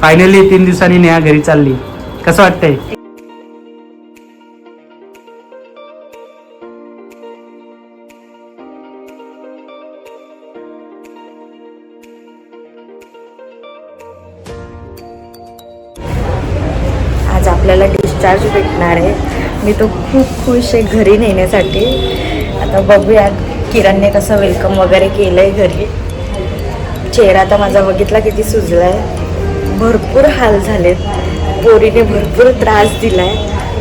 Finally 3 दिवसांनी नेहा घरी चालली. कसं वाटतंय? आज आपल्याला डिस्चार्ज भेटणार आहे. मी तो खूप खुश आहे घरी नेण्यासाठी. आता बघूया किरणने कसं वेलकम वगैरे केलं आहे घरी. चेहरा तर माझा बघितला किती सुजला आहे. भरपूर हाल झालेत. पोरीने भरपूर त्रास दिला आहे,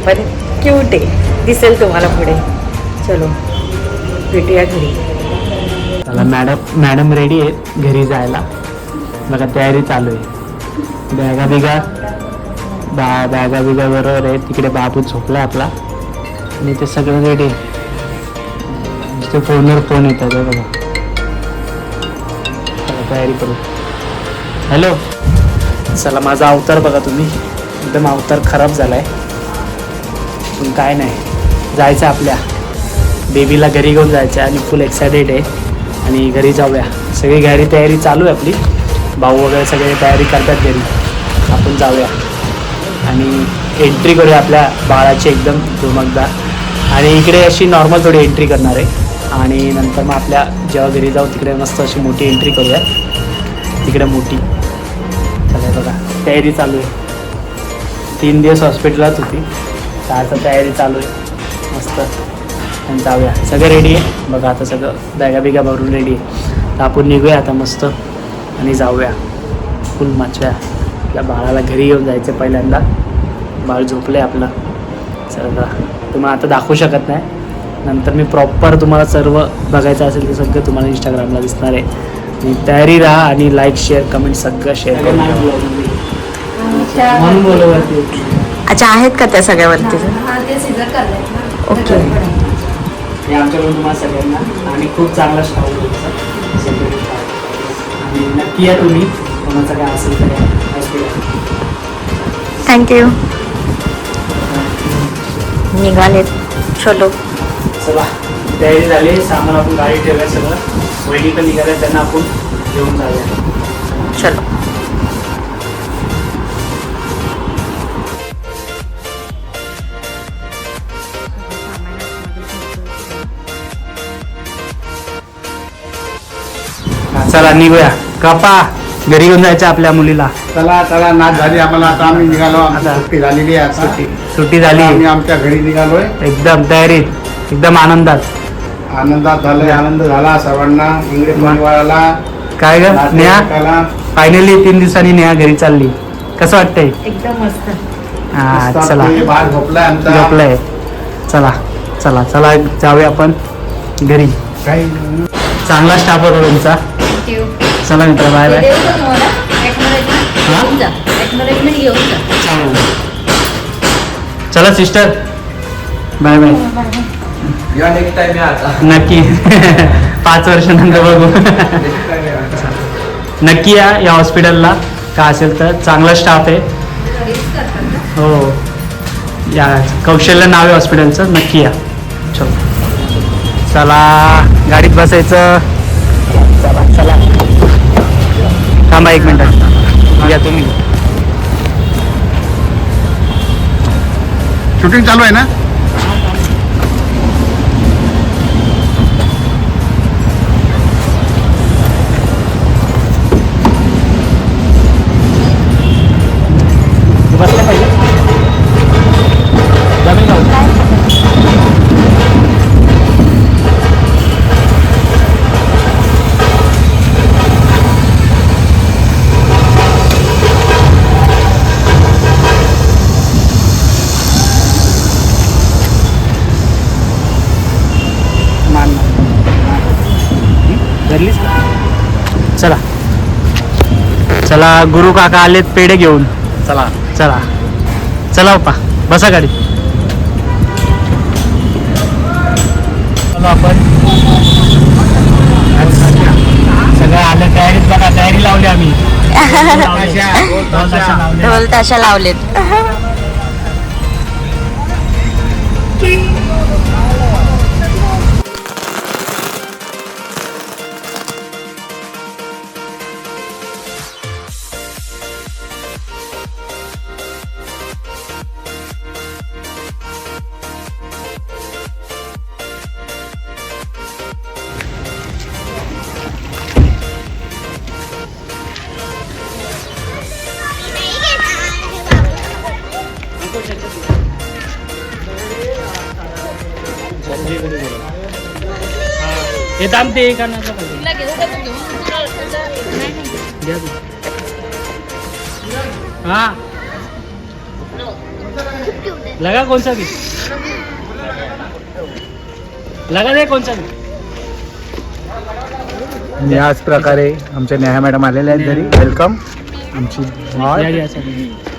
पण क्यूट आहे. दिसेल तुम्हाला पुढे. चलो भेटूया घरी. चला मॅडम रेडी आहेत घरी जायला. बघा तयारी चालू आहे. बॅगा बिगा बरोबर आहे. तिकडे बाबू झोपला आपला आणि ते सगळं रेडी आहे. नुसते फोनवर फोन येतात बघा. चला तयारी करू. हॅलो. चला माझा अवतार बघा तुम्ही. एकदम अवतार खराब झाला आहे, पण काय नाही, जायचं आपल्या बेबीला घरी घेऊन जायचं आणि फुल एक्सायटेड आहे. आणि घरी जाऊया. सगळी घरी तयारी चालू आहे आपली. भाऊ वगैरे सगळे तयारी करतात घरी. आपण जाऊया आणि एंट्री करूया आपल्या बाळाची एकदम धुमकदार. आणि इकडे अशी नॉर्मल थोडी एंट्री करणार आहे आणि नंतर मग आपल्या जेव्हा घरी जाऊ तिकडे मस्त अशी मोठी एंट्री करूया. तिकडे मोठी. चला बघा तयारी चालू आहे. 3 दिवस हॉस्पिटलाच होती, तर आता तयारी चालू आहे मस्त. आणि जाऊया. सगळं रेडी आहे बघा. आता सगळं बॅगा बिगा भरून रेडी आहे. तर आपण निघूया आता मस्त आणि जाऊया फुल मचव्या. आपल्या बाळाला घरी घेऊन जायचं पहिल्यांदा. बाळ झोपलं आहे आपलं. चला तुम्हाला आता दाखवू शकत नाही. नंतर मी प्रॉपर तुम्हाला सर्व बघायचं असेल तर सगळं तुम्हाला इंस्टाग्रामला दिसणार आहे. आणि तयारी राहा आणि लाईक शेअर कमेंट सगळं शेअर करून म्हणून बोलवते. अच्छा आहेत का त्या सगळ्यावरती? ओके. हे आमच्याकडून तुम्हाला सगळ्यांना. आणि खूप चांगला स्टाफ होता आणि नक्की या तुम्ही. कोणाचं काय असेल तर थँक्यू. निघालेत. चलो चला तयारी झाली. सामान आपण गाडी ठेवूया. सगळं वहिनी पण निघाल्या, त्यांना आपण घेऊन जाऊया. चलो. चला निघूया. कपा घरी घेऊन जायचं आपल्या मुलीला. चला चला नाच झाली आम्हाला. आता आम्ही निघालो. आता सुट्टी झालेली आहे आता. सुट्टी झाली. आम्ही आमच्या घरी निघालोय. एकदम तयारीत, एकदम आनंदात. आनंदात झालोय. आनंद झाला सर्वांना. इंग्रज परिवाराला काय ग नेहा? फायनली 3 दिवसांनी नेहा घरी चालली. कसं वाटतंय? एकदम मस्त. हा चला. बाळ झोपलाय आमचा. झोपलंय. चला चला चला जाऊया आपण घरी. काही चांगला स्टाफ होता तुमचा. चला मित्र बाय बाय. चला sister bye bye. Next time या आता. नक्की 5 वर्षानंतर बघू. नक्की या हॉस्पिटलला. का असेल तर चांगला स्टाफ आहे. हो या कौशल्य नाव आहे हॉस्पिटलचं. नक्की या. चलो चला गाडीत बसायचं. चला चला थांबा 1 मिनिट. या तुम्ही. शूटिंग चालू आहे ना? बसलं पाहिजे. जमीन जाऊ. धरलीस का? चला चला गुरु काका आलेत पेढे घेऊन. चला चला चला पप्पा बसा गाडी. चलो आपण सगळं आलं तयारीत बघा. तयारी लावली आम्ही. ढोल ताशा लावलेत. हे थांब ते का नका पाहिजे. घ्या तू. हा लगा कोणचा की लगा दे कोणचा की. याच प्रकारे आमच्या नेहा मॅडम आलेल्या आहेत घरी. वेलकम आमची घ्या, घ्या सगळं.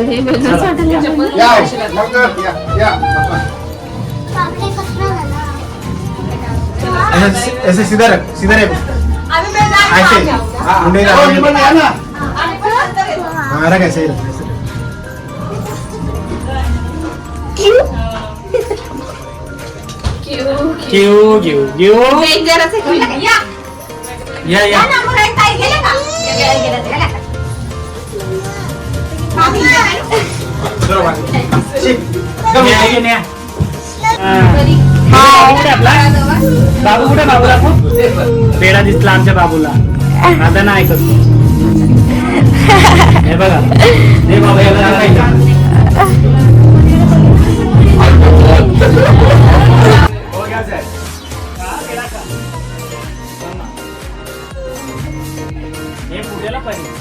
हे वेगळंच वाटायला लागलं. या लवकर या बसा. ऐसे सीधा रख, सीधा रख. ऐसे मुंडे रख. हाँ रख ऐसे ही रख, ऐसे रख. घेऊ घेऊ घेऊ डेंजरच आहे. या या बाबू कुठे बाबूला पेढा दिसला आमच्या बाबूला. आता नाही ऐकत. हे बघा हे बाबा याला दाखवायचं. हे पुढेला पाहिजे.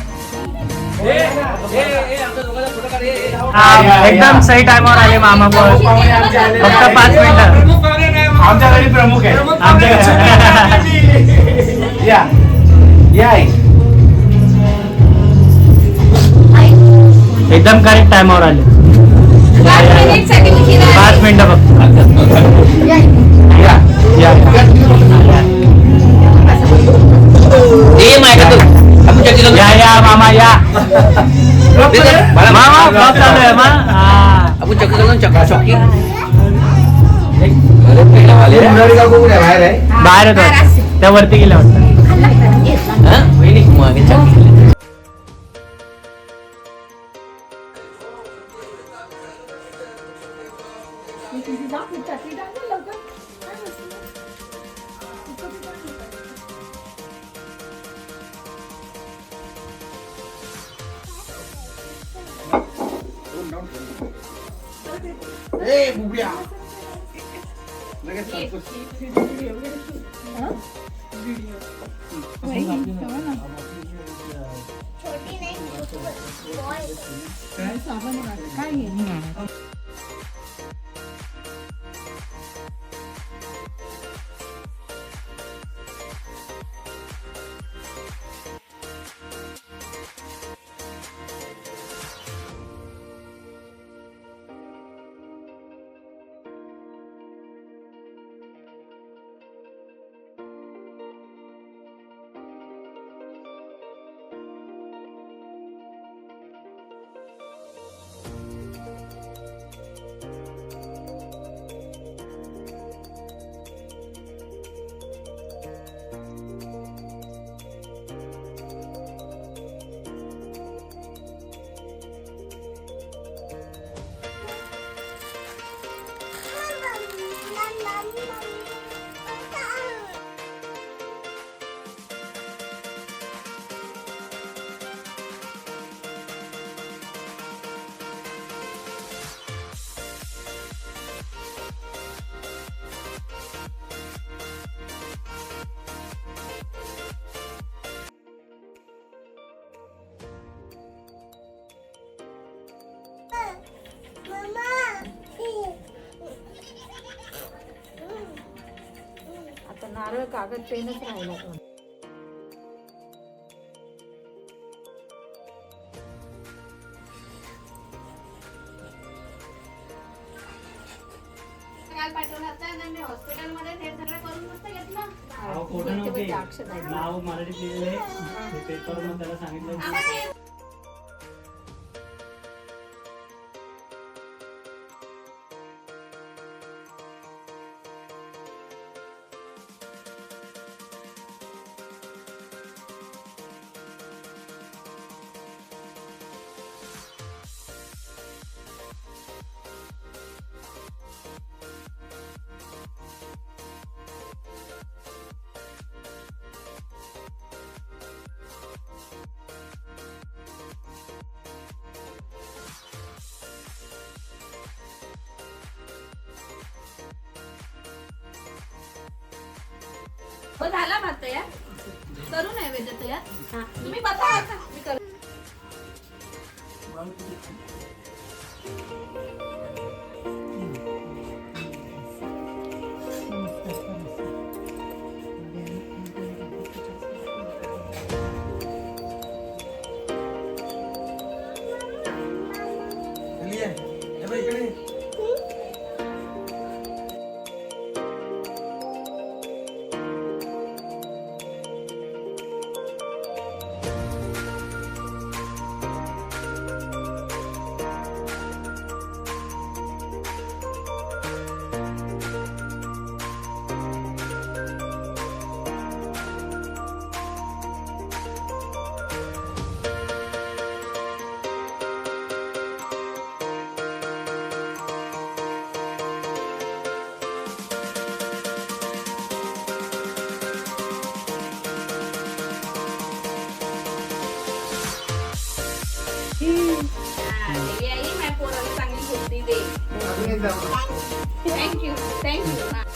एकदम सही टाइमवर आले मामा. फक्त 5 मिनिटं. आमच्या घरी प्रमुख आहे. आमच्या या या एकदम करेक्ट टाइमवर आले. 5 मिनिटं फक्त. या या या या मामा या मामा ब्लॉग चालू आहे मा. आपण चक्की चक्की मुरारी काकू कुठे आहे? बाहेर आहे. बाहेर येतो त्या वरती गेल्या वाटतं. ए, बुबड्या. लगेच सांगतो. आता नारळ कागद पेनच राहिला तो. काल पाठवलं होतं आणि मी हॉस्पिटलमध्ये हे सगळं करून मस्त घेतलं. अहो, खोटं नव्हते. नाव मराठीत लिहिलेलं आहे. ते पेपर मग त्याला सांगितलं. हो झाला भात तयार. करू नैवेद्य तयार. तुम्ही बसा आता. मी करू. देवी आई माझ्या पोराला चांगली बुद्धी दे. थँक्यू.